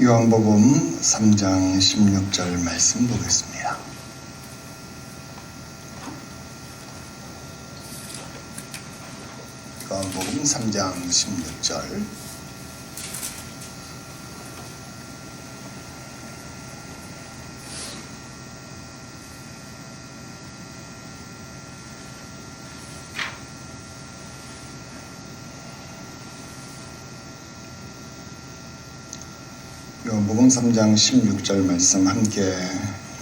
요한복음 3장 16절 말씀 보겠습니다. 요한복음 3장 16절. 요한복음 3장 16절 말씀 함께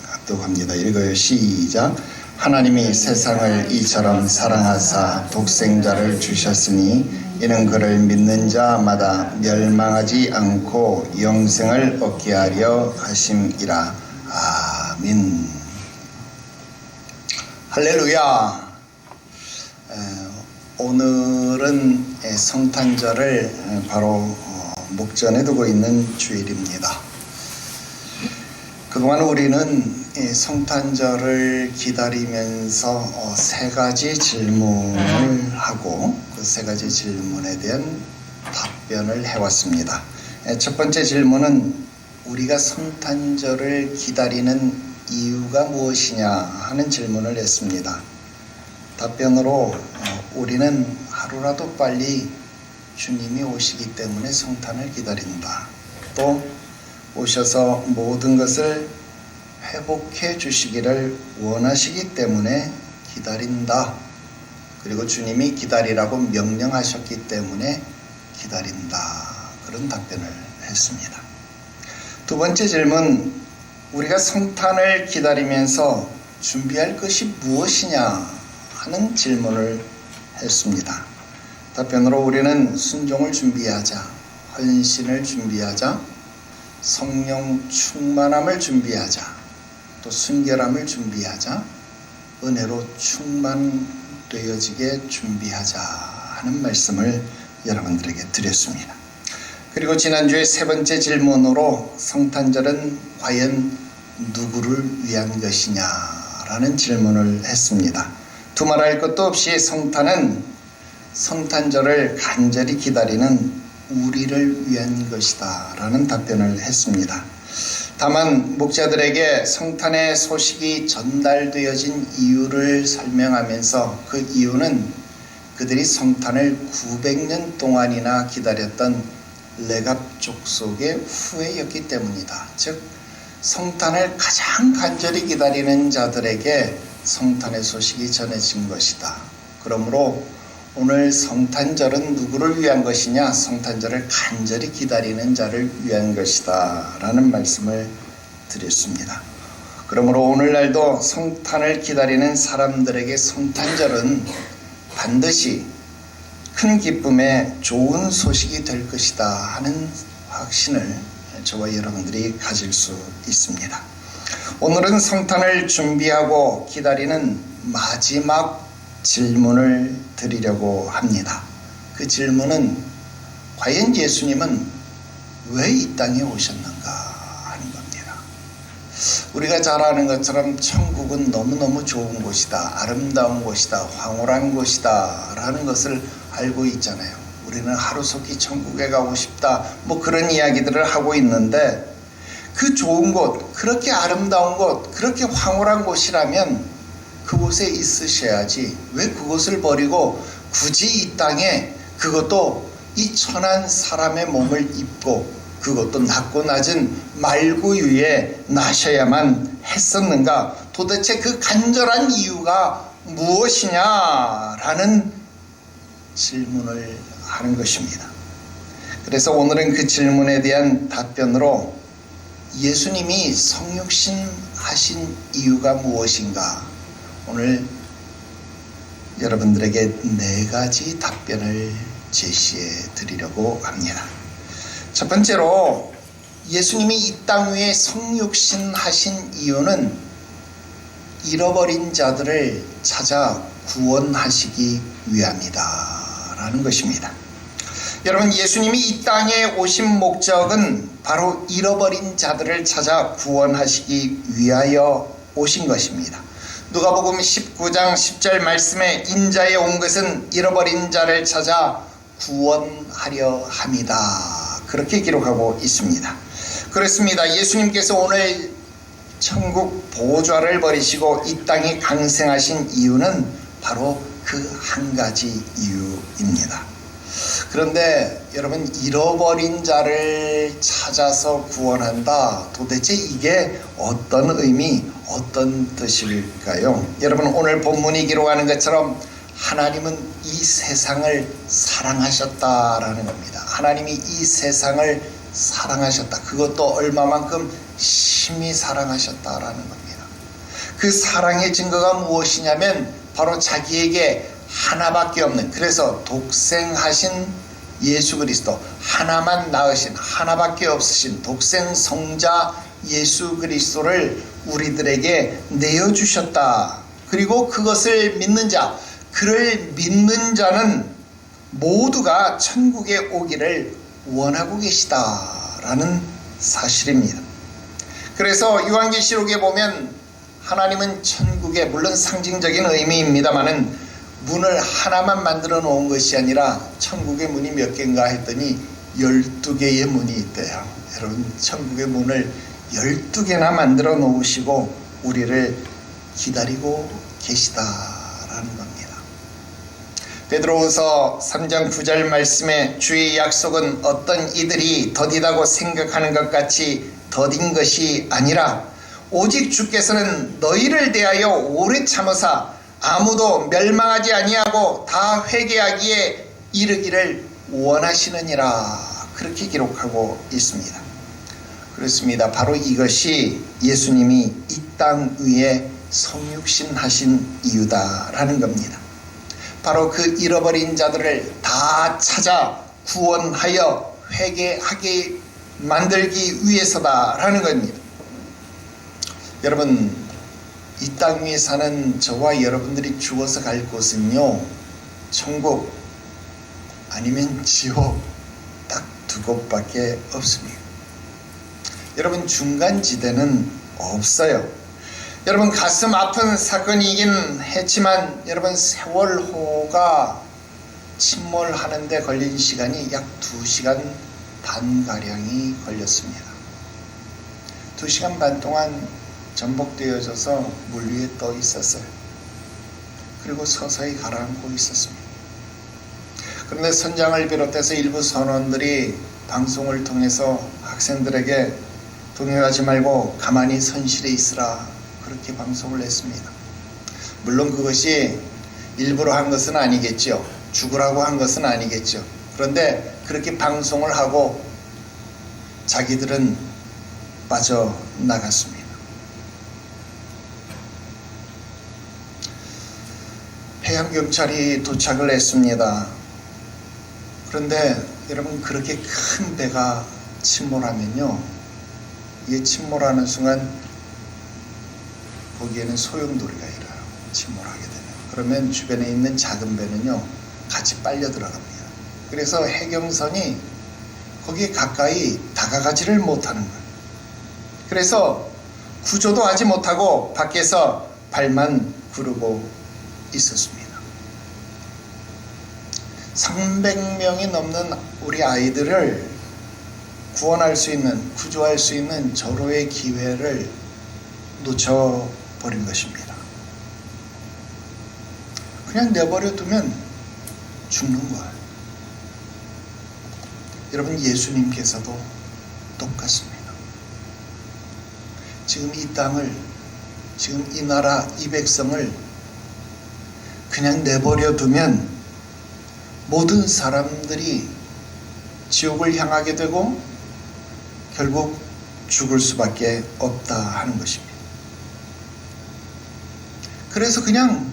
합독합니다. 읽어요. 시작. 하나님이 세상을 이처럼 사랑하사 독생자를 주셨으니 이는 그를 믿는 자마다 멸망하지 않고 영생을 얻게 하려 하심이라. 아멘. 할렐루야. 오늘은 성탄절을 바로 목전에 두고 있는 주일입니다. 그동안 우리는 성탄절을 기다리면서 세 가지 질문을 하고 그 세 가지 질문에 대한 답변을 해왔습니다. 첫 번째 질문은 우리가 성탄절을 기다리는 이유가 무엇이냐 하는 질문을 했습니다. 답변으로 우리는 하루라도 빨리 주님이 오시기 때문에 성탄을 기다린다. 또 오셔서 모든 것을 회복해 주시기를 원하시기 때문에 기다린다. 그리고 주님이 기다리라고 명령하셨기 때문에 기다린다. 그런 답변을 했습니다. 두 번째 질문, 우리가 성탄을 기다리면서 준비할 것이 무엇이냐 하는 질문을 했습니다. 답변으로 우리는 순종을 준비하자, 헌신을 준비하자, 성령 충만함을 준비하자, 또 순결함을 준비하자, 은혜로 충만되어지게 준비하자 하는 말씀을 여러분들에게 드렸습니다. 그리고 지난주에 세 번째 질문으로 성탄절은 과연 누구를 위한 것이냐라는 질문을 했습니다. 두말할 것도 없이 성탄절을 간절히 기다리는 우리를 위한 것이다 라는 답변을 했습니다. 다만 목자들에게 성탄의 소식이 전달되어진 이유를 설명하면서 그 이유는 그들이 성탄을 900년 동안이나 기다렸던 레갑 족속의 후예였기 때문이다. 즉 성탄을 가장 간절히 기다리는 자들에게 성탄의 소식이 전해진 것이다. 그러므로 오늘 성탄절은 누구를 위한 것이냐? 성탄절을 간절히 기다리는 자를 위한 것이다 라는 말씀을 드렸습니다. 그러므로 오늘날도 성탄을 기다리는 사람들에게 성탄절은 반드시 큰 기쁨의 좋은 소식이 될 것이다 하는 확신을 저와 여러분들이 가질 수 있습니다. 오늘은 성탄을 준비하고 기다리는 마지막 질문을 드리려고 합니다. 그 질문은 과연 예수님은 왜 이 땅에 오셨는가 하는 겁니다. 우리가 잘 아는 것처럼 천국은 너무너무 좋은 곳이다, 아름다운 곳이다, 황홀한 곳이다 라는 것을 알고 있잖아요. 우리는 하루속히 천국에 가고 싶다 뭐 그런 이야기들을 하고 있는데 그 좋은 곳, 그렇게 아름다운 곳, 그렇게 황홀한 곳이라면 그곳에 있으셔야지 왜 그곳을 버리고 굳이 이 땅에, 그것도 이 천한 사람의 몸을 입고 그것도 낮고 낮은 말구유에 나셔야만 했었는가? 도대체 그 간절한 이유가 무엇이냐라는 질문을 하는 것입니다. 그래서 오늘은 그 질문에 대한 답변으로 예수님이 성육신 하신 이유가 무엇인가? 오늘 여러분들에게 네 가지 답변을 제시해 드리려고 합니다. 첫 번째로 예수님이 이 땅 위에 성육신 하신 이유는 잃어버린 자들을 찾아 구원하시기 위함이다 라는 것입니다. 여러분, 예수님이 이 땅에 오신 목적은 바로 잃어버린 자들을 찾아 구원하시기 위하여 오신 것입니다. 누가복음 19장 10절 말씀에 인자에 온 것은 잃어버린 자를 찾아 구원하려 함이다. 그렇게 기록하고 있습니다. 그렇습니다. 예수님께서 오늘 천국 보좌를 버리시고 이 땅에 강생하신 이유는 바로 그 한 가지 이유입니다. 그런데 여러분, 잃어버린 자를 찾아서 구원한다. 도대체 이게 어떤 의미, 어떤 뜻일까요? 여러분, 오늘 본문이 기록하는 것처럼 하나님은 이 세상을 사랑하셨다라는 겁니다. 하나님이 이 세상을 사랑하셨다. 그것도 얼마만큼 심히 사랑하셨다라는 겁니다. 그 사랑의 증거가 무엇이냐면 바로 자기에게 하나밖에 없는, 그래서 독생하신 예수 그리스도, 하나만 낳으신, 하나밖에 없으신 독생 성자 예수 그리스도를 우리들에게 내어주셨다. 그리고 그것을 믿는 자, 그를 믿는 자는 모두가 천국에 오기를 원하고 계시다라는 사실입니다. 그래서 요한계시록에 보면 하나님은 천국에, 물론 상징적인 의미입니다마는 문을 하나만 만들어 놓은 것이 아니라 천국의 문이 몇 개인가 했더니 12개의 문이 있대요. 여러분, 천국의 문을 12개나 만들어 놓으시고 우리를 기다리고 계시다라는 겁니다. 베드로후서 3장 9절 말씀에 주의 약속은 어떤 이들이 더디다고 생각하는 것 같이 더딘 것이 아니라 오직 주께서는 너희를 대하여 오래 참으사 아무도 멸망하지 아니하고 다 회개하기에 이르기를 원하시느니라. 그렇게 기록하고 있습니다. 그렇습니다. 바로 이것이 예수님이 이 땅 위에 성육신 하신 이유다라는 겁니다. 바로 그 잃어버린 자들을 다 찾아 구원하여 회개하게 만들기 위해서다라는 겁니다. 여러분, 이 땅 위에 사는 저와 여러분들이 죽어서 갈 곳은요, 천국 아니면 지옥, 딱 두 곳밖에 없습니다. 여러분, 중간지대는 없어요. 여러분, 가슴 아픈 사건이긴 했지만 여러분, 세월호가 침몰하는 데 걸린 시간이 약 2시간 반가량이 걸렸습니다. 2시간 반 동안 전복되어져서 물 위에 떠 있었어요. 그리고 서서히 가라앉고 있었습니다. 그런데 선장을 비롯해서 일부 선원들이 방송을 통해서 학생들에게 동요하지 말고 가만히 선실에 있으라, 그렇게 방송을 했습니다. 물론 그것이 일부러 한 것은 아니겠죠. 죽으라고 한 것은 아니겠죠. 그런데 그렇게 방송을 하고 자기들은 빠져나갔습니다. 해양경찰이 도착을 했습니다. 그런데 여러분, 그렇게 큰 배가 침몰하면요, 이게 침몰하는 순간 거기에는 소용돌이가 일어나요. 침몰하게 되면. 그러면 주변에 있는 작은 배는요 같이 빨려 들어갑니다. 그래서 해경선이 거기에 가까이 다가가지를 못하는 거예요. 그래서 구조도 하지 못하고 밖에서 발만 구르고 있었습니다. 300명이 넘는 우리 아이들을 구원할 수 있는, 구조할 수 있는 절호의 기회를 놓쳐버린 것입니다. 그냥 내버려 두면 죽는 거예요. 여러분, 예수님께서도 똑같습니다. 지금 이 땅을, 지금 이 나라, 이 백성을 그냥 내버려 두면 모든 사람들이 지옥을 향하게 되고 결국 죽을 수밖에 없다 하는 것입니다. 그래서 그냥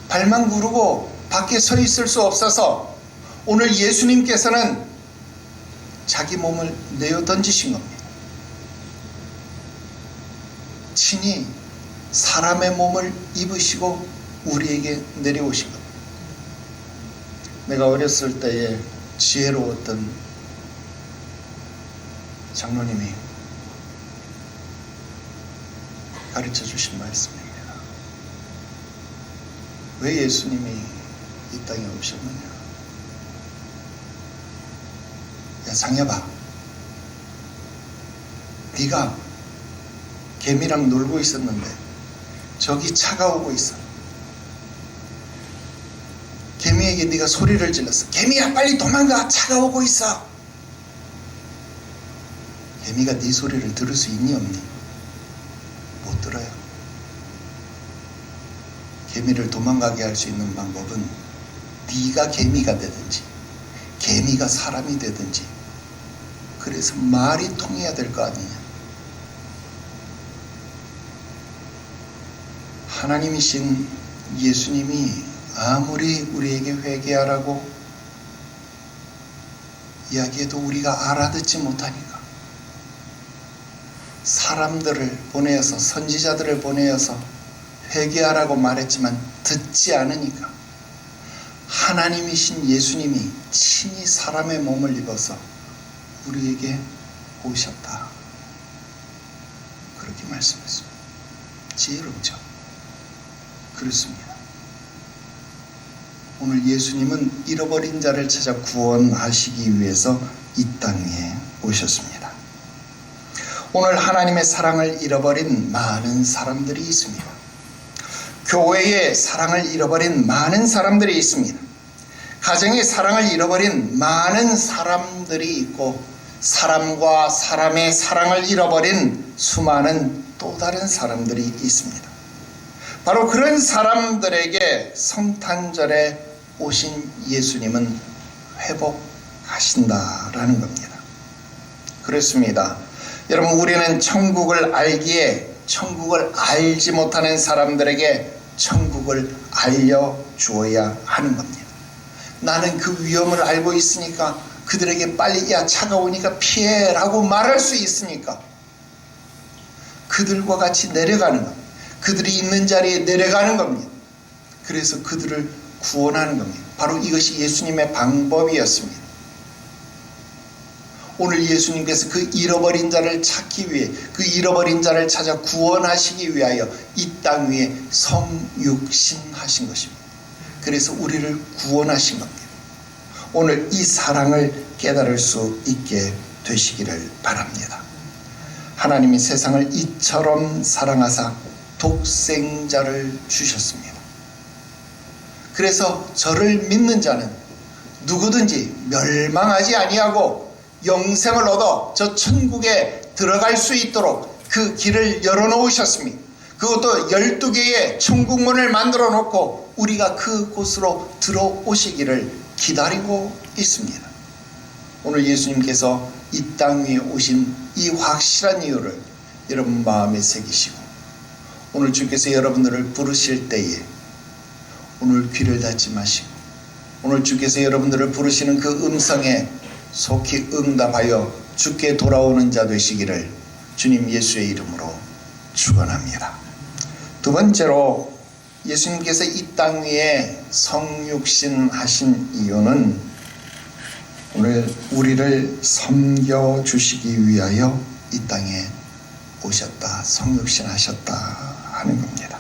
발만 구르고 밖에 서 있을 수 없어서 오늘 예수님께서는 자기 몸을 내어 던지신 겁니다. 친히 사람의 몸을 입으시고 우리에게 내려오신 겁니다. 내가 어렸을 때에 지혜로웠던 장로님이 가르쳐 주신 말씀이에요. 왜 예수님이 이 땅에 오셨느냐? 야, 장여봐, 네가 개미랑 놀고 있었는데 저기 차가 오고 있어. 개미에게 네가 소리를 질렀어. 개미야, 빨리 도망가, 차가 오고 있어. 개미가 네 소리를 들을 수 있니 없니? 못 들어요. 개미를 도망가게 할 수 있는 방법은 네가 개미가 되든지 개미가 사람이 되든지, 그래서 말이 통해야 될 거 아니냐. 하나님이신 예수님이 아무리 우리에게 회개하라고 이야기해도 우리가 알아듣지 못하니까 사람들을 보내어서, 선지자들을 보내어서 회개하라고 말했지만 듣지 않으니까 하나님이신 예수님이 친히 사람의 몸을 입어서 우리에게 오셨다, 그렇게 말씀했습니다. 지혜롭죠? 그렇습니다. 오늘 예수님은 잃어버린 자를 찾아 구원하시기 위해서 이 땅에 오셨습니다. 오늘 하나님의 사랑을 잃어버린 많은 사람들이 있습니다. 교회의 사랑을 잃어버린 많은 사람들이 있습니다. 가정의 사랑을 잃어버린 많은 사람들이 있고, 사람과 사람의 사랑을 잃어버린 수많은 또 다른 사람들이 있습니다. 바로 그런 사람들에게 성탄절에 오신 예수님은 회복하신다라는 겁니다. 그렇습니다. 여러분, 우리는 천국을 알기에 천국을 알지 못하는 사람들에게 천국을 알려주어야 하는 겁니다. 나는 그 위험을 알고 있으니까 그들에게 빨리, 야, 차가 오니까 피해라고 말할 수 있으니까 그들과 같이 내려가는 겁니다. 그들이 있는 자리에 내려가는 겁니다. 그래서 그들을 구원하는 겁니다. 바로 이것이 예수님의 방법이었습니다. 오늘 예수님께서 그 잃어버린 자를 찾기 위해, 그 잃어버린 자를 찾아 구원하시기 위하여 이 땅 위에 성육신하신 것입니다. 그래서 우리를 구원하신 겁니다. 오늘 이 사랑을 깨달을 수 있게 되시기를 바랍니다. 하나님이 세상을 이처럼 사랑하사 독생자를 주셨습니다. 그래서 저를 믿는 자는 누구든지 멸망하지 아니하고 영생을 얻어 저 천국에 들어갈 수 있도록 그 길을 열어놓으셨습니다. 그것도 12개의 천국문을 만들어 놓고 우리가 그곳으로 들어오시기를 기다리고 있습니다. 오늘 예수님께서 이 땅 위에 오신 이 확실한 이유를 여러분 마음에 새기시고, 오늘 주께서 여러분들을 부르실 때에 오늘 귀를 닫지 마시고, 오늘 주께서 여러분들을 부르시는 그 음성에 속히 응답하여 주께 돌아오는 자 되시기를 주님 예수의 이름으로 축원합니다. 두 번째로, 예수님께서 이 땅 위에 성육신 하신 이유는 오늘 우리를 섬겨주시기 위하여 이 땅에 오셨다, 성육신 하셨다 하는 겁니다.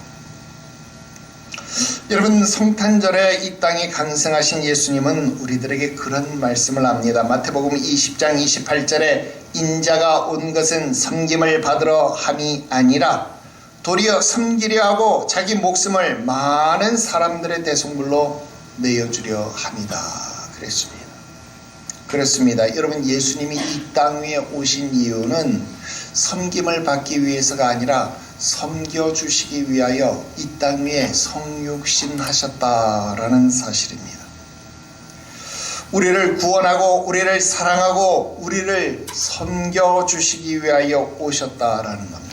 여러분, 성탄절에 이 땅에 강생하신 예수님은 우리들에게 그런 말씀을 합니다. 마태복음 20장 28절에 인자가 온 것은 섬김을 받으러 함이 아니라 도리어 섬기려 하고 자기 목숨을 많은 사람들의 대속물로 내어주려 합니다, 그랬습니다. 그렇습니다. 여러분, 예수님이 이 땅 위에 오신 이유는 섬김을 받기 위해서가 아니라 섬겨주시기 위하여 이 땅 위에 성육신하셨다라는 사실입니다. 우리를 구원하고 우리를 사랑하고 우리를 섬겨주시기 위하여 오셨다라는 겁니다.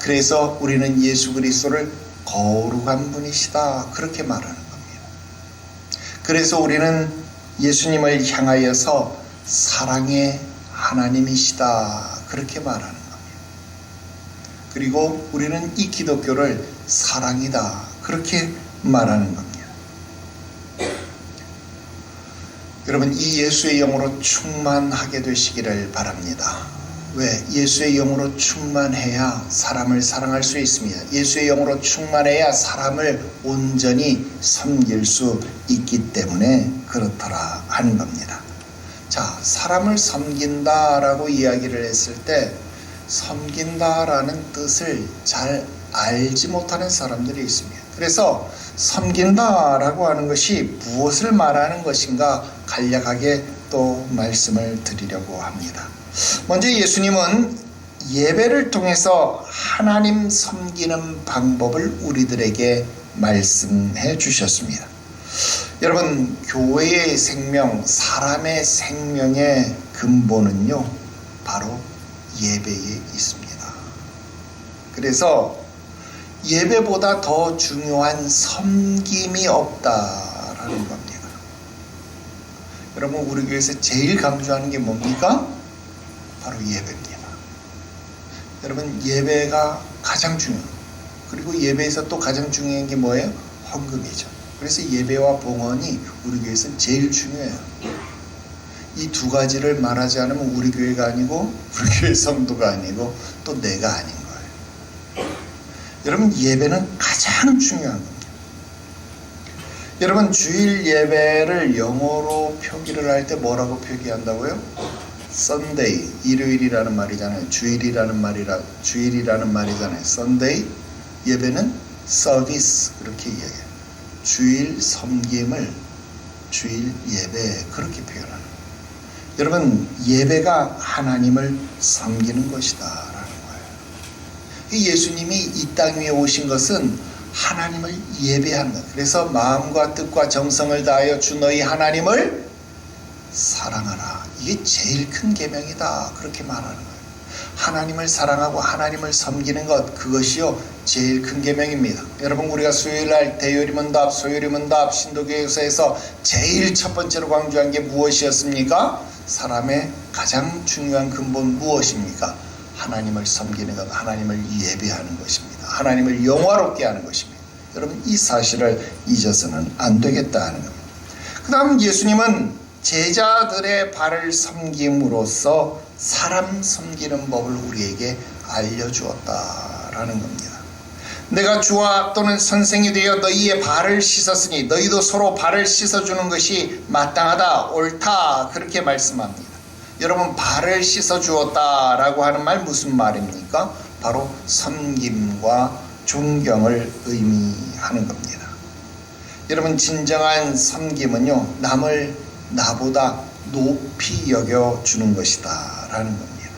그래서 우리는 예수 그리스도를 거룩한 분이시다, 그렇게 말하는 겁니다. 그래서 우리는 예수님을 향하여서 사랑의 하나님이시다, 그렇게 말하는 겁니다. 그리고 우리는 이 기독교를 사랑이다, 그렇게 말하는 겁니다. 여러분, 이 예수의 영으로 충만하게 되시기를 바랍니다. 왜? 예수의 영으로 충만해야 사람을 사랑할 수 있습니다. 예수의 영으로 충만해야 사람을 온전히 섬길 수 있기 때문에 그렇더라 하는 겁니다. 자, 사람을 섬긴다라고 이야기를 했을 때 섬긴다라는 뜻을 잘 알지 못하는 사람들이 있습니다. 그래서 섬긴다라고 하는 것이 무엇을 말하는 것인가 간략하게 또 말씀을 드리려고 합니다. 먼저 예수님은 예배를 통해서 하나님 섬기는 방법을 우리들에게 말씀해 주셨습니다. 여러분, 교회의 생명, 사람의 생명의 근본은요, 바로 예배에 있습니다. 그래서 예배보다 더 중요한 섬김이 없다라는 겁니다. 여러분, 우리 교회에서 제일 강조하는 게 뭡니까? 바로 예배입니다. 여러분, 예배가 가장 중요해요. 그리고 예배에서 또 가장 중요한 게 뭐예요? 헌금이죠. 그래서 예배와 봉헌이 우리 교회에서는 제일 중요해요. 이 두 가지를 말하지 않으면 우리 교회가 아니고 우리 교회 성도가 아니고 또 내가 아닌 거예요. 여러분, 예배는 가장 중요한 겁니다. 여러분, 주일 예배를 영어로 표기를 할 때 뭐라고 표기한다고요? Sunday, 일요일이라는 말이잖아요. 주일이라는 말이잖아요. Sunday, 예배는 service, 그렇게 이야기해요. 주일 섬김을 주일 예배, 그렇게 표현하는 거예요. 여러분, 예배가 하나님을 섬기는 것이다 라는 거예요. 예수님이 이 땅 위에 오신 것은 하나님을 예배하는 것. 그래서 마음과 뜻과 정성을 다하여 주 너희 하나님을 사랑하라. 이게 제일 큰 계명이다, 그렇게 말하는 거예요. 하나님을 사랑하고 하나님을 섬기는 것, 그것이요 제일 큰 계명입니다. 여러분, 우리가 수요일날 대요리문답, 소요리문답, 신도교육서에서 제일 첫 번째로 강조한 게 무엇이었습니까? 사람의 가장 중요한 근본 무엇입니까? 하나님을 섬기는 것, 하나님을 예배하는 것입니다. 하나님을 영화롭게 하는 것입니다. 여러분, 이 사실을 잊어서는 안 되겠다 하는 겁니다. 그 다음 예수님은 제자들의 발을 섬김으로써 사람 섬기는 법을 우리에게 알려주었다라는 겁니다. 내가 주와 또는 선생이 되어 너희의 발을 씻었으니 너희도 서로 발을 씻어주는 것이 마땅하다, 옳다, 그렇게 말씀합니다. 여러분, 발을 씻어주었다라고 하는 말 무슨 말입니까? 바로 섬김과 존경을 의미하는 겁니다. 여러분, 진정한 섬김은요, 남을 나보다 높이 여겨주는 것이다 라는 겁니다.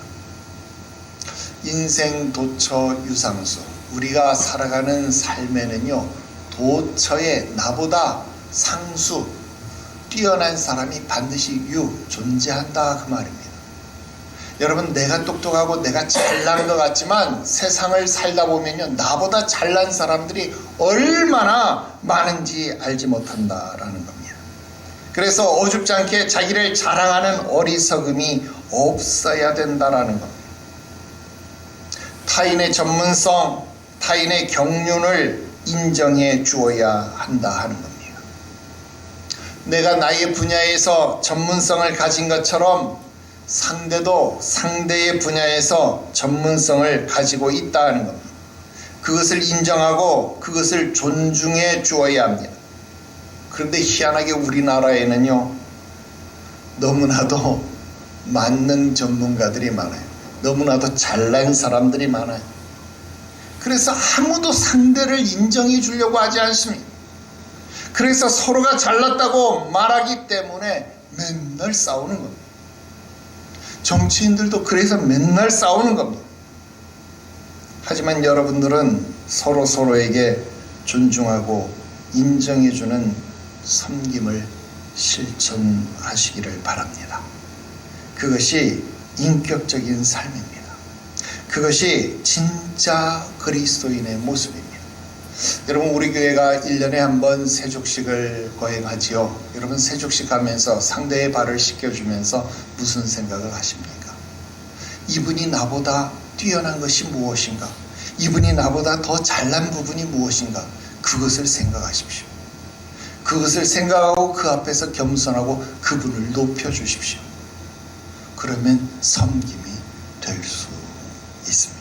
인생 도처 유상수, 우리가 살아가는 삶에는요, 도처에 나보다 상수, 뛰어난 사람이 반드시 존재한다, 그 말입니다. 여러분, 내가 똑똑하고 내가 잘난 것 같지만 세상을 살다 보면요, 나보다 잘난 사람들이 얼마나 많은지 알지 못한다라는 겁니다. 그래서 어줍지 않게 자기를 자랑하는 어리석음이 없어야 된다라는 겁니다. 타인의 전문성, 타인의 경륜을 인정해 주어야 한다 하는 겁니다. 내가 나의 분야에서 전문성을 가진 것처럼 상대도 상대의 분야에서 전문성을 가지고 있다 하는 겁니다. 그것을 인정하고 그것을 존중해 주어야 합니다. 그런데 희한하게 우리나라에는요, 너무나도 만능 전문가들이 많아요. 너무나도 잘난 사람들이 많아요. 그래서 아무도 상대를 인정해 주려고 하지 않습니다. 그래서 서로가 잘났다고 말하기 때문에 맨날 싸우는 겁니다. 정치인들도 그래서 맨날 싸우는 겁니다. 하지만 여러분들은 서로에게 존중하고 인정해주는 섬김을 실천하시기를 바랍니다. 그것이 인격적인 삶입니다. 그것이 진짜 그리스도인의 모습입니다. 여러분, 우리 교회가 1년에 한 번 세족식을 거행하지요. 여러분, 세족식 하면서 상대의 발을 씻겨주면서 무슨 생각을 하십니까? 이분이 나보다 뛰어난 것이 무엇인가? 이분이 나보다 더 잘난 부분이 무엇인가? 그것을 생각하십시오. 그것을 생각하고 그 앞에서 겸손하고 그분을 높여주십시오. 그러면 섬김이 될 수 있습니다.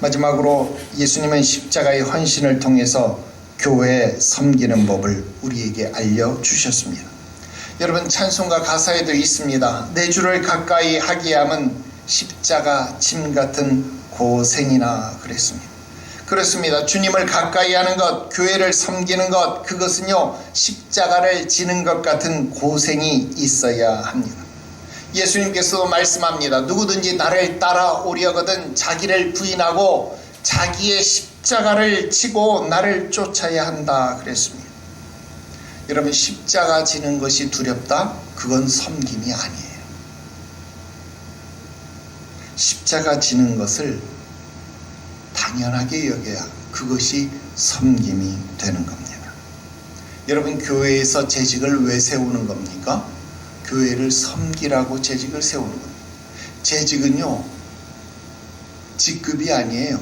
마지막으로 예수님은 십자가의 헌신을 통해서 교회 섬기는 법을 우리에게 알려주셨습니다. 여러분, 찬송가 가사에도 있습니다. 내 주를 가까이 하게 함은 십자가 짐 같은 고생이나 그랬습니다. 그렇습니다. 주님을 가까이 하는 것, 교회를 섬기는 것, 그것은요 십자가를 지는 것 같은 고생이 있어야 합니다. 예수님께서도 말씀합니다. 누구든지 나를 따라오려거든 자기를 부인하고 자기의 십자가를 지고 나를 쫓아야 한다 그랬습니다. 여러분, 십자가 지는 것이 두렵다? 그건 섬김이 아니에요. 십자가 지는 것을 당연하게 여겨야 그것이 섬김이 되는 겁니다. 여러분, 교회에서 재직을 왜 세우는 겁니까? 교회를 섬기라고 재직을 세우는 겁니다. 재직은요 직급이 아니에요.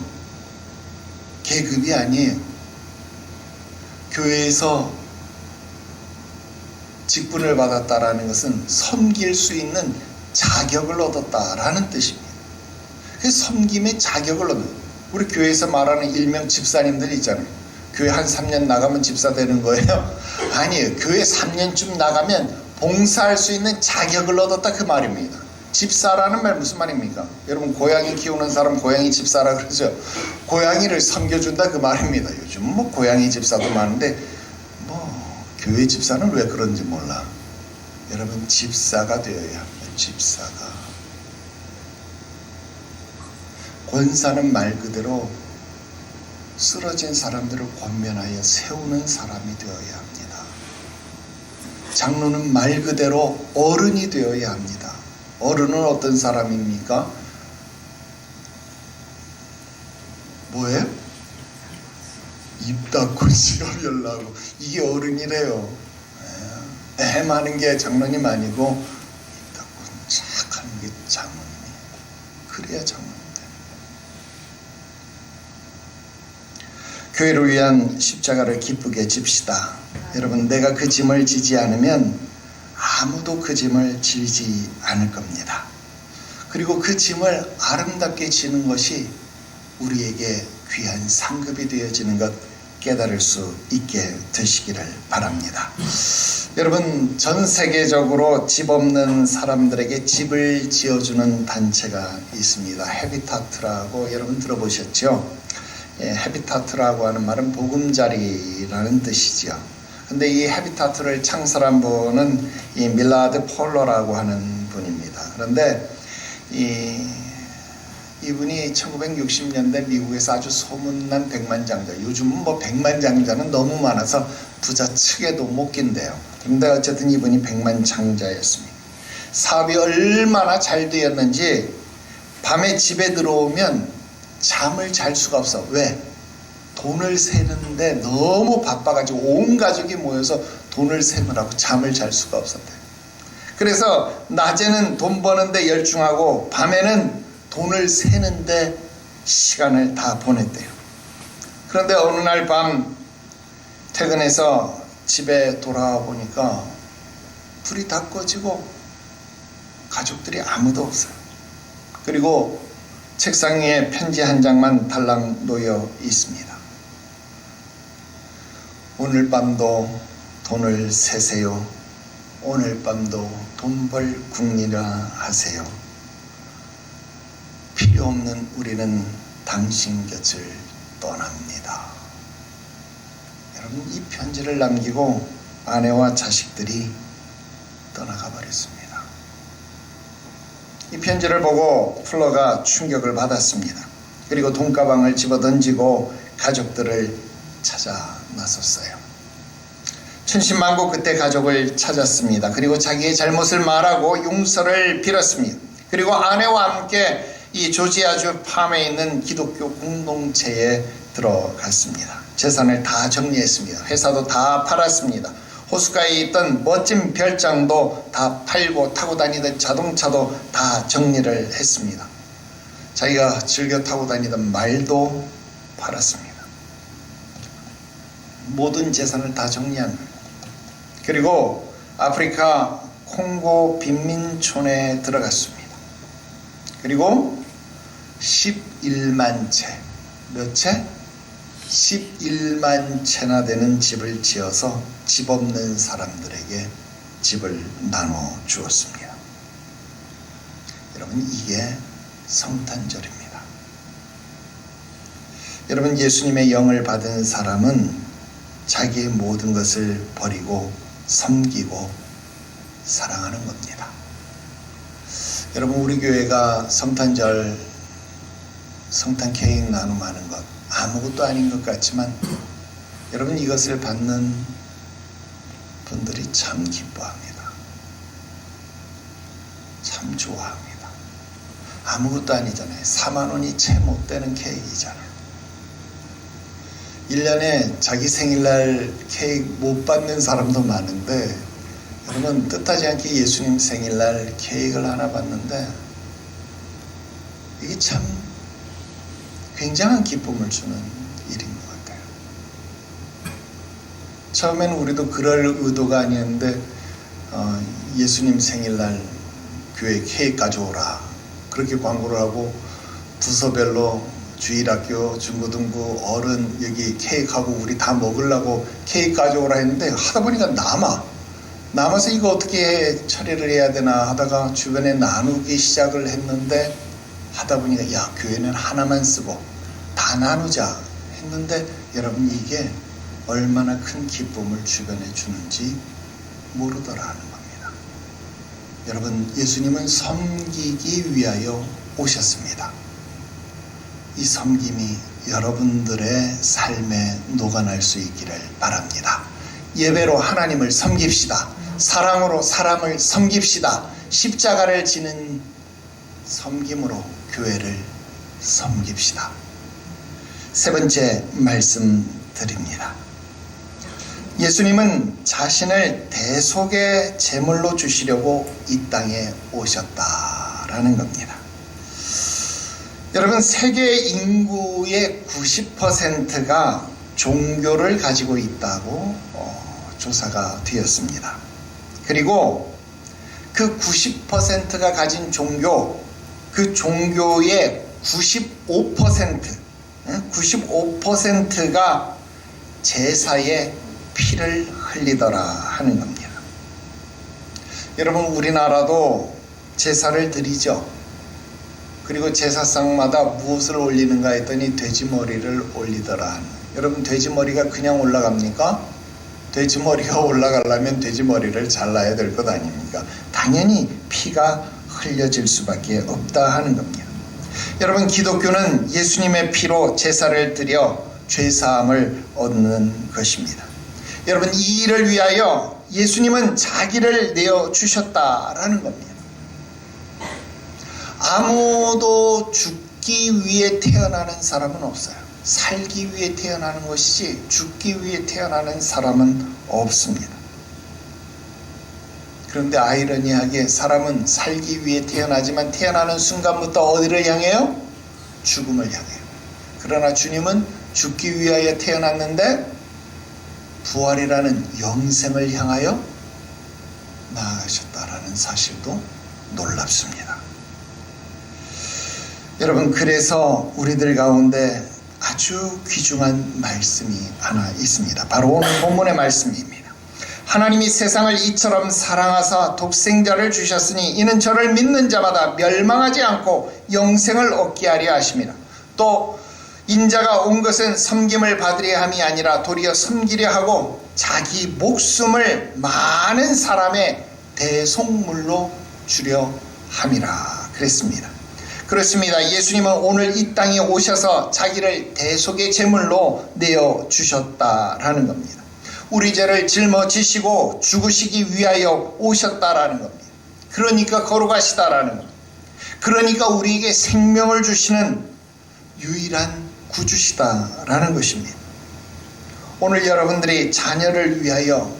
계급이 아니에요. 교회에서 직분을 받았다라는 것은 섬길 수 있는 자격을 얻었다라는 뜻입니다. 그래서 섬김의 자격을 얻어요. 우리 교회에서 말하는 일명 집사님들 있잖아요. 교회 한 3년 나가면 집사 되는 거예요? 아니에요. 교회 3년쯤 나가면 봉사할 수 있는 자격을 얻었다 그 말입니다. 집사라는 말 무슨 말입니까? 여러분, 고양이 키우는 사람 고양이 집사라 그러죠. 고양이를 섬겨준다 그 말입니다. 요즘은 뭐 고양이 집사도 많은데 뭐 교회 집사는 왜 그런지 몰라. 여러분, 집사가 되어야 합니다. 집사가. 권사는 말 그대로 쓰러진 사람들을 권면하여 세우는 사람이 되어야 합니다. 장로는 말 그대로 어른이 되어야 합니다. 어른은 어떤 사람입니까? 뭐예요? 입 닫고 시험 열라고. 이게 어른이래요. 애 많은 게 장로님 아니고 입 닫고 착 하는 게 장로님이에요. 그래야 장로님. 교회를 위한 십자가를 기쁘게 집시다. 여러분, 내가 그 짐을 지지 않으면 아무도 그 짐을 지지 않을 겁니다. 그리고 그 짐을 아름답게 지는 것이 우리에게 귀한 상급이 되어지는 것 깨달을 수 있게 되시기를 바랍니다. 여러분, 전 세계적으로 집 없는 사람들에게 집을 지어주는 단체가 있습니다. 헤비타트라고 여러분 들어보셨죠? 헤비타트라고 하는 말은 보금자리라는 뜻이죠. 근데 이 헤비타트를 창설한 분은 이 밀라드 폴러라고 하는 분입니다. 그런데 이분이 1960년대 미국에서 아주 소문난 백만장자, 요즘은 뭐 백만장자는 너무 많아서 부자측에도 못 낀대요. 그런데 어쨌든 이분이 백만장자였습니다. 사업이 얼마나 잘 되었는지 밤에 집에 들어오면 잠을 잘 수가 없어. 왜? 돈을 세는데 너무 바빠가지고 온 가족이 모여서 돈을 세느라고 잠을 잘 수가 없었대요. 그래서 낮에는 돈 버는데 열중하고 밤에는 돈을 세는데 시간을 다 보냈대요. 그런데 어느 날 밤 퇴근해서 집에 돌아와 보니까 불이 다 꺼지고 가족들이 아무도 없어요. 그리고 책상 위에 편지 한 장만 달랑 놓여 있습니다. 오늘 밤도 돈을 세세요. 오늘 밤도 돈 벌 궁리라 하세요. 필요 없는 우리는 당신 곁을 떠납니다. 여러분, 이 편지를 남기고 아내와 자식들이 떠나가 버렸습니다. 이 편지를 보고 플러가 충격을 받았습니다. 그리고 돈가방을 집어던지고 가족들을 찾아 나섰어요. 천신만고 그때 가족을 찾았습니다. 그리고 자기의 잘못을 말하고 용서를 빌었습니다. 그리고 아내와 함께 이 조지아주 팜에 있는 기독교 공동체에 들어갔습니다. 재산을 다 정리했습니다. 회사도 다 팔았습니다. 호숫가에 있던 멋진 별장도 다 팔고 타고 다니던 자동차도 다 정리를 했습니다. 자기가 즐겨 타고 다니던 말도 팔았습니다. 모든 재산을 다 정리한 거예요. 그리고 아프리카 콩고 빈민촌에 들어갔습니다. 그리고 11만 채, 몇 채? 11만 채나 되는 집을 지어서 집 없는 사람들에게 집을 나눠 주었습니다. 여러분, 이게 성탄절입니다. 여러분, 예수님의 영을 받은 사람은 자기의 모든 것을 버리고 섬기고 사랑하는 겁니다. 여러분, 우리 교회가 성탄절 성탄 케이크 나눔하는 것 아무것도 아닌 것 같지만 여러분, 이것을 받는 분들이 참 기뻐합니다. 참 좋아합니다. 아무것도 아니잖아요. 4만 원이 채 못 되는 케이크이잖아요. 1년에 자기 생일날 케이크 못 받는 사람도 많은데 여러분, 뜻하지 않게 예수님 생일날 케이크를 하나 받는데 이게 참 굉장한 기쁨을 주는 일인 것 같아요. 처음에는 우리도 그럴 의도가 아니었는데 예수님 생일날 교회 케이크 가져오라 그렇게 광고를 하고 부서별로 주일학교, 중고등부, 어른 여기 케이크하고 우리 다 먹으려고 케이크 가져오라 했는데 하다 보니까 남아서 이거 어떻게 처리를 해야 되나 하다가 주변에 나누기 시작을 했는데 하다 보니까 야, 교회는 하나만 쓰고 다 나누자 했는데 여러분, 이게 얼마나 큰 기쁨을 주변에 주는지 모르더라 하는 겁니다. 여러분, 예수님은 섬기기 위하여 오셨습니다. 이 섬김이 여러분들의 삶에 녹아날 수 있기를 바랍니다. 예배로 하나님을 섬깁시다. 사랑으로 사람을 섬깁시다. 십자가를 지는 섬김으로 교회를 섬깁시다. 세 번째 말씀 드립니다. 예수님은 자신을 대속의 제물로 주시려고 이 땅에 오셨다라는 겁니다. 여러분, 세계 인구의 90%가 종교를 가지고 있다고 조사가 되었습니다. 그리고 그 90%가 가진 종교, 그 종교의 95%가 제사에 피를 흘리더라 하는 겁니다. 여러분, 우리나라도 제사를 드리죠. 그리고 제사상마다 무엇을 올리는가 했더니 돼지머리를 올리더라. 여러분, 돼지머리가 그냥 올라갑니까? 돼지머리가 올라가려면 돼지머리를 잘라야 될 것 아닙니까? 당연히 피가 흘려질 수밖에 없다 하는 겁니다. 여러분, 기독교는 예수님의 피로 제사를 드려 죄사함을 얻는 것입니다. 여러분, 이 일을 위하여 예수님은 자기를 내어주셨다라는 겁니다. 아무도 죽기 위해 태어나는 사람은 없어요. 살기 위해 태어나는 것이지 죽기 위해 태어나는 사람은 없습니다. 그런데 아이러니하게 사람은 살기 위해 태어나지만 태어나는 순간부터 어디를 향해요? 죽음을 향해요. 그러나 주님은 죽기 위하여 태어났는데 부활이라는 영생을 향하여 나아가셨다라는 사실도 놀랍습니다. 여러분, 그래서 우리들 가운데 아주 귀중한 말씀이 하나 있습니다. 바로 오늘 본문의 말씀입니다. 하나님이 세상을 이처럼 사랑하사 독생자를 주셨으니 이는 저를 믿는 자마다 멸망하지 않고 영생을 얻게 하려 하심이라. 또 인자가 온 것은 섬김을 받으려 함이 아니라 도리어 섬기려 하고 자기 목숨을 많은 사람의 대속물로 주려 함이라 그랬습니다. 그렇습니다. 예수님은 오늘 이 땅에 오셔서 자기를 대속의 제물로 내어주셨다라는 겁니다. 우리 죄를 짊어지시고 죽으시기 위하여 오셨다라는 겁니다. 그러니까 걸어가시다라는 겁니다. 그러니까 우리에게 생명을 주시는 유일한 구주시다라는 것입니다. 오늘 여러분들이 자녀를 위하여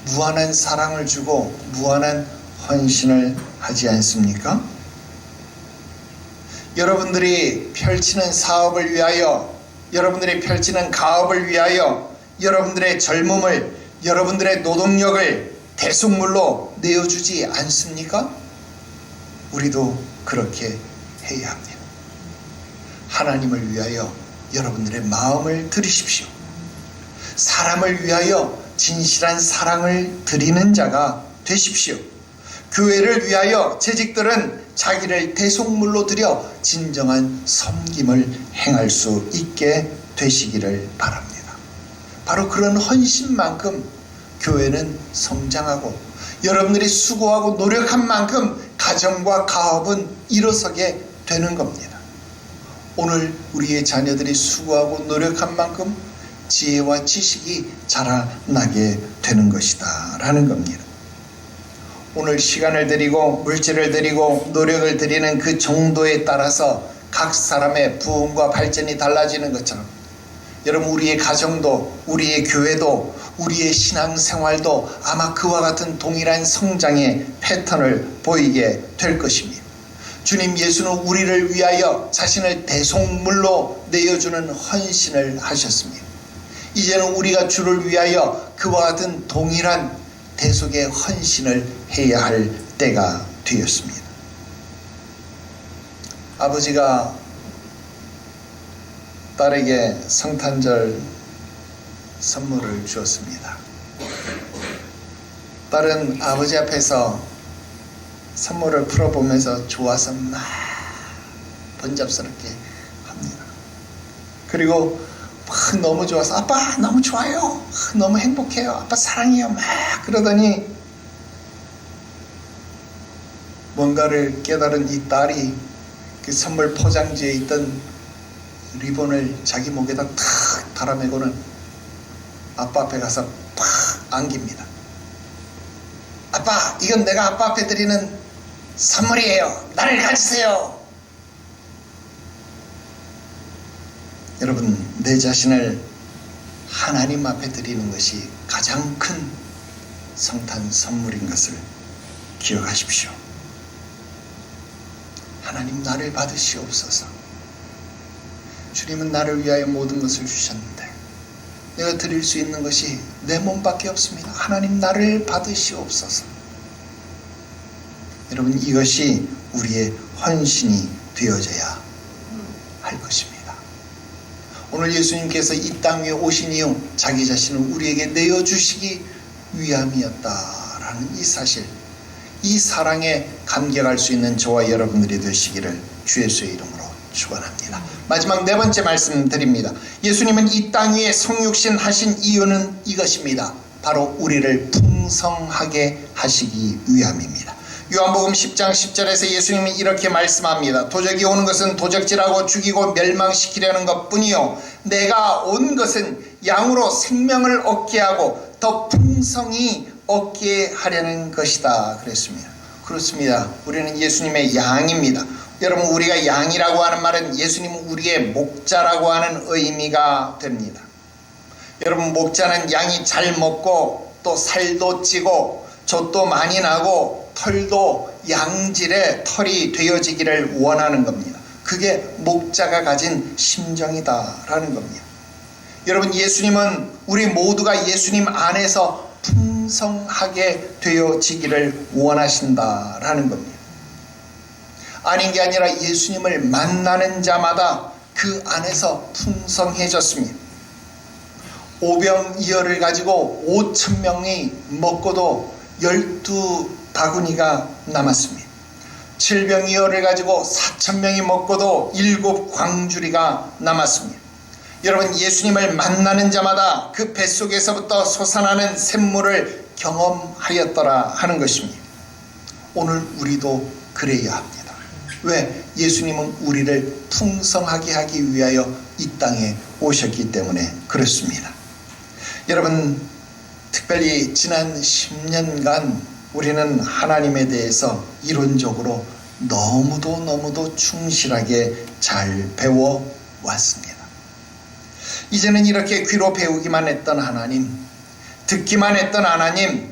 무한한 사랑을 주고 무한한 헌신을 하지 않습니까? 여러분들이 펼치는 사업을 위하여, 여러분들이 펼치는 가업을 위하여 여러분들의 젊음을, 여러분들의 노동력을 대속물로 내어주지 않습니까? 우리도 그렇게 해야 합니다. 하나님을 위하여 여러분들의 마음을 들이십시오. 사람을 위하여 진실한 사랑을 드리는 자가 되십시오. 교회를 위하여 재직들은 자기를 대속물로 드려 진정한 섬김을 행할 수 있게 되시기를 바랍니다. 바로 그런 헌신만큼 교회는 성장하고 여러분들이 수고하고 노력한 만큼 가정과 가업은 일어서게 되는 겁니다. 오늘 우리의 자녀들이 수고하고 노력한 만큼 지혜와 지식이 자라나게 되는 것이다 라는 겁니다. 오늘 시간을 들이고 물질을 들이고 노력을 들이는 그 정도에 따라서 각 사람의 부흥과 발전이 달라지는 것처럼 여러분 우리의 가정도 우리의 교회도 우리의 신앙생활도 아마 그와 같은 동일한 성장의 패턴을 보이게 될 것입니다. 주님 예수는 우리를 위하여 자신을 대속물로 내어주는 헌신을 하셨습니다. 이제는 우리가 주를 위하여 그와 같은 동일한 대속의 헌신을 해야 할 때가 되었습니다. 아버지가 딸에게 성탄절 선물을 주었습니다. 딸은 아버지 앞에서 선물을 풀어보면서 좋아서 막 번잡스럽게 합니다. 그리고 막 너무 좋아서 아빠 너무 좋아요, 너무 행복해요, 아빠 사랑해요 막 그러더니 뭔가를 깨달은 이 딸이 그 선물 포장지에 있던 리본을 자기 목에다 탁 달아매고는 아빠 앞에 가서 팍 안깁니다. 아빠, 이건 내가 아빠 앞에 드리는 선물이에요. 나를 가지세요. 여러분, 내 자신을 하나님 앞에 드리는 것이 가장 큰 성탄 선물인 것을 기억하십시오. 하나님 나를 받으시옵소서. 주님은 나를 위하여 모든 것을 주셨는데 내가 드릴 수 있는 것이 내 몸밖에 없습니다. 하나님 나를 받으시옵소서. 여러분 이것이 우리의 헌신이 되어져야 할 것입니다. 오늘 예수님께서 이 땅 위에 오신 이유 자기 자신을 우리에게 내어주시기 위함이었다라는 이 사실, 이 사랑에 감격할 수 있는 저와 여러분들이 되시기를 주 예수의 이름으로 축원합니다. 마지막 네 번째 말씀 드립니다. 예수님은 이 땅 위에 성육신 하신 이유는 이것입니다. 바로 우리를 풍성하게 하시기 위함입니다. 요한복음 10장 10절에서 예수님이 이렇게 말씀합니다. 도적이 오는 것은 도적질하고 죽이고 멸망시키려는 것뿐이요 내가 온 것은 양으로 생명을 얻게 하고 더 풍성히 얻게 하려는 것이다 그랬습니다. 그렇습니다. 우리는 예수님의 양입니다. 여러분 우리가 양이라고 하는 말은 예수님은 우리의 목자라고 하는 의미가 됩니다. 여러분 목자는 양이 잘 먹고 또 살도 찌고 젖도 많이 나고 털도 양질의 털이 되어지기를 원하는 겁니다. 그게 목자가 가진 심정이다라는 겁니다. 여러분 예수님은 우리 모두가 예수님 안에서 풍성하게 되어지기를 원하신다라는 겁니다. 아닌 게 아니라 예수님을 만나는 자마다 그 안에서 풍성해졌습니다. 오병이어를 가지고 5,000명이 먹고도 12바구니가 남았습니다. 7병이어를 가지고 4,000명이 먹고도 7광주리가 남았습니다. 여러분 예수님을 만나는 자마다 그 뱃속에서부터 솟아나는 샘물을 경험하였더라 하는 것입니다. 오늘 우리도 그래야 합니다. 왜? 예수님은 우리를 풍성하게 하기 위하여 이 땅에 오셨기 때문에 그렇습니다. 여러분 특별히 지난 10년간 우리는 하나님에 대해서 이론적으로 너무도 충실하게 잘 배워왔습니다. 이제는 이렇게 귀로 배우기만 했던 하나님, 듣기만 했던 하나님,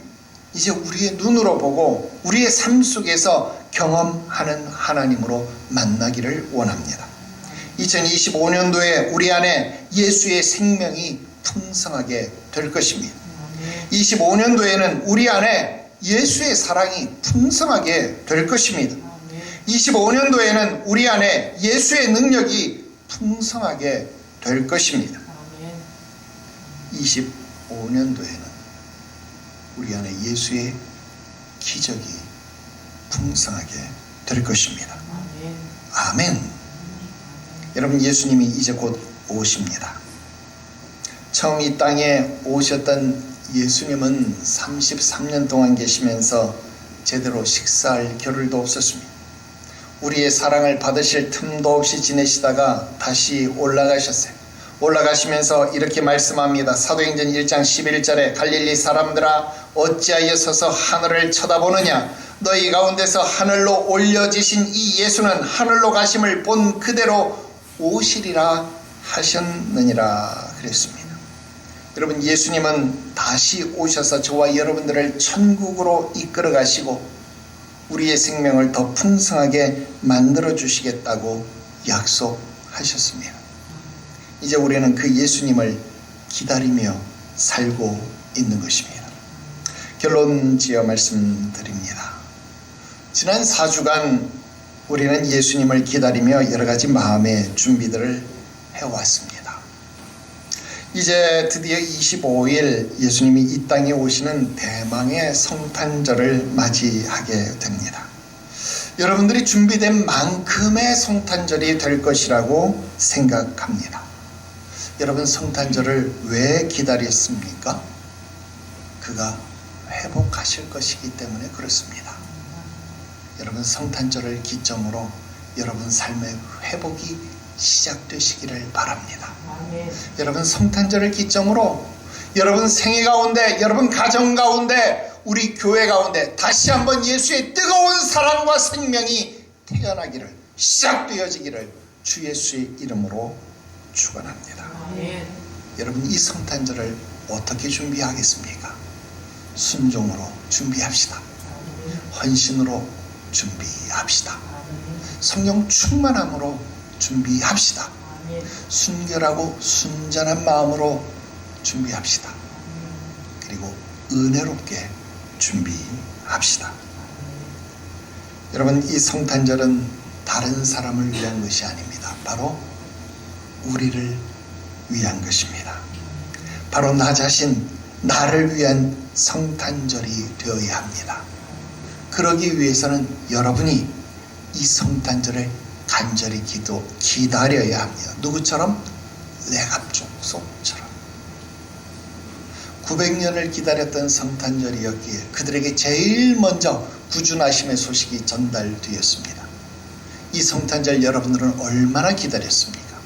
이제 우리의 눈으로 보고 우리의 삶 속에서 경험하는 하나님으로 만나기를 원합니다. 2025년도에 우리 안에 예수의 생명이 풍성하게 될 것입니다. 25년도에는 우리 안에 예수의 사랑이 풍성하게 될 것입니다. 25년도에는 우리 안에 예수의 능력이 풍성하게 될 것입니다. 25년도에는 우리 안에 예수의 기적이 풍성하게 될 것입니다. 아멘. 여러분, 예수님이 이제 곧 오십니다. 처음 이 땅에 오셨던 예수님은 33년 동안 계시면서 제대로 식사할 겨를도 없었습니다. 우리의 사랑을 받으실 틈도 없이 지내시다가 다시 올라가셨어요. 올라가시면서 이렇게 말씀합니다. 사도행전 1장 11절에 갈릴리 사람들아 어찌하여 서서 하늘을 쳐다보느냐, 너희 가운데서 하늘로 올려지신 이 예수는 하늘로 가심을 본 그대로 오시리라 하셨느니라 그랬습니다. 여러분, 예수님은 다시 오셔서 저와 여러분들을 천국으로 이끌어 가시고 우리의 생명을 더 풍성하게 만들어 주시겠다고 약속하셨습니다. 이제 우리는 그 예수님을 기다리며 살고 있는 것입니다. 결론 지어 말씀드립니다. 지난 4주간 우리는 예수님을 기다리며 여러 가지 마음의 준비들을 해왔습니다. 이제 드디어 25일 예수님이 이 땅에 오시는 대망의 성탄절을 맞이하게 됩니다. 여러분들이 준비된 만큼의 성탄절이 될 것이라고 생각합니다. 여러분, 성탄절을 왜 기다렸습니까? 그가 회복하실 것이기 때문에 그렇습니다. 여러분, 성탄절을 기점으로 여러분 삶의 회복이 시작되시기를 바랍니다. 여러분, 성탄절을 기점으로 여러분 생애 가운데, 여러분 가정 가운데, 우리 교회 가운데 다시 한번 예수의 뜨거운 사랑과 생명이 태어나기를, 시작되어지기를 주 예수의 이름으로 축원합니다. 여러분, 이 성탄절을 어떻게 준비하겠습니까? 순종으로 준비합시다. 헌신으로 준비합시다. 성령 충만함으로 준비합시다. 순결하고 순전한 마음으로 준비합시다. 그리고 은혜롭게 준비합시다. 여러분, 이 성탄절은 다른 사람을 위한 것이 아닙니다. 바로 우리를 위한 것입니다. 바로 나 자신, 나를 위한 성탄절이 되어야 합니다. 그러기 위해서는 여러분이 이 성탄절을 간절히 기다려야 합니다. 누구처럼? 레갑 족속처럼. 900년을 기다렸던 성탄절이었기에 그들에게 제일 먼저 구주나심의 소식이 전달되었습니다. 이 성탄절 여러분들은 얼마나 기다렸습니까?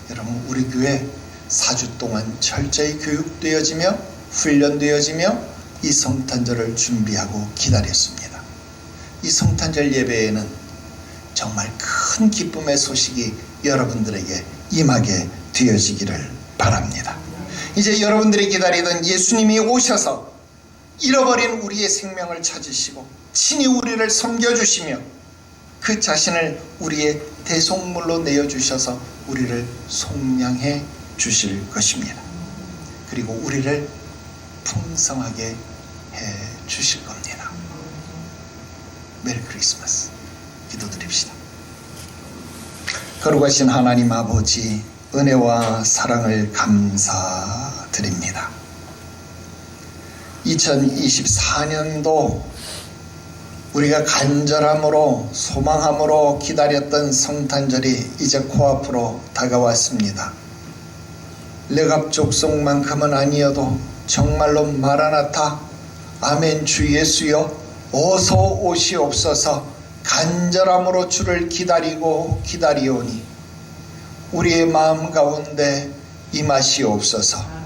여러분, 우리 교회 4주 동안 철저히 교육되어지며 훈련되어지며 이 성탄절을 준비하고 기다렸습니다. 이 성탄절 예배에는 정말 큰 기쁨의 소식이 여러분들에게 임하게 되어지기를 바랍니다. 이제 여러분들이 기다리던 예수님이 오셔서 잃어버린 우리의 생명을 찾으시고 친히 우리를 섬겨주시며 그 자신을 우리의 대속물로 내어주셔서 우리를 속량해 주실 것입니다. 그리고 우리를 풍성하게 해 주실 겁니다. 메리 크리스마스. 기도드립시다. 거룩하신 하나님 아버지, 은혜와 사랑을 감사드립니다. 2024년도 우리가 간절함으로 소망함으로 기다렸던 성탄절이 이제 코앞으로 다가왔습니다. 레갑 족속만큼은 아니어도 정말로 마라나타, 아멘, 주 예수여 어서 오시옵소서 간절함으로 주를 기다리고 기다리오니 우리의 마음 가운데 임하시옵소서.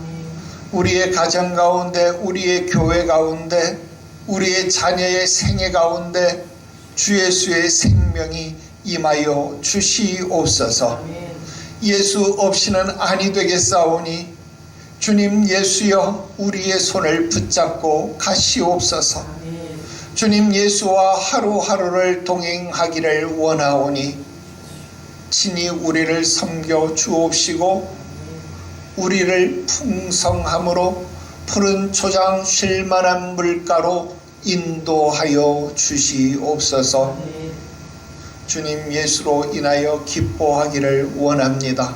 우리의 가정 가운데, 우리의 교회 가운데, 우리의 자녀의 생애 가운데 주 예수의 생명이 임하여 주시옵소서. 예수 없이는 아니 되겠사오니 주님 예수여 우리의 손을 붙잡고 가시옵소서. 주님 예수와 하루하루를 동행하기를 원하오니 친히 우리를 섬겨 주옵시고 우리를 풍성함으로 푸른 초장 쉴만한 물가로 인도하여 주시옵소서. 주님 예수로 인하여 기뻐하기를 원합니다.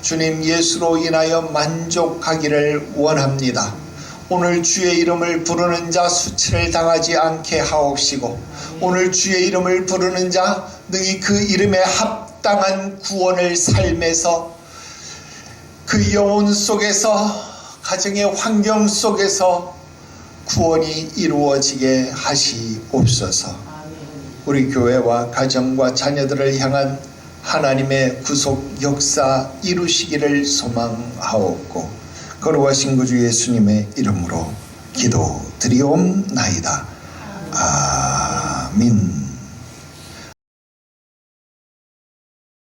주님 예수로 인하여 만족하기를 원합니다. 오늘 주의 이름을 부르는 자 수치를 당하지 않게 하옵시고, 오늘 주의 이름을 부르는 자 능히 그 이름에 합당한 구원을 삶에서 그 영혼 속에서, 가정의 환경 속에서 구원이 이루어지게 하시옵소서. 우리 교회와 가정과 자녀들을 향한 하나님의 구속 역사 이루시기를 소망하옵고, 거룩하신 구주 예수님의 이름으로 기도드리옵나이다. 아멘.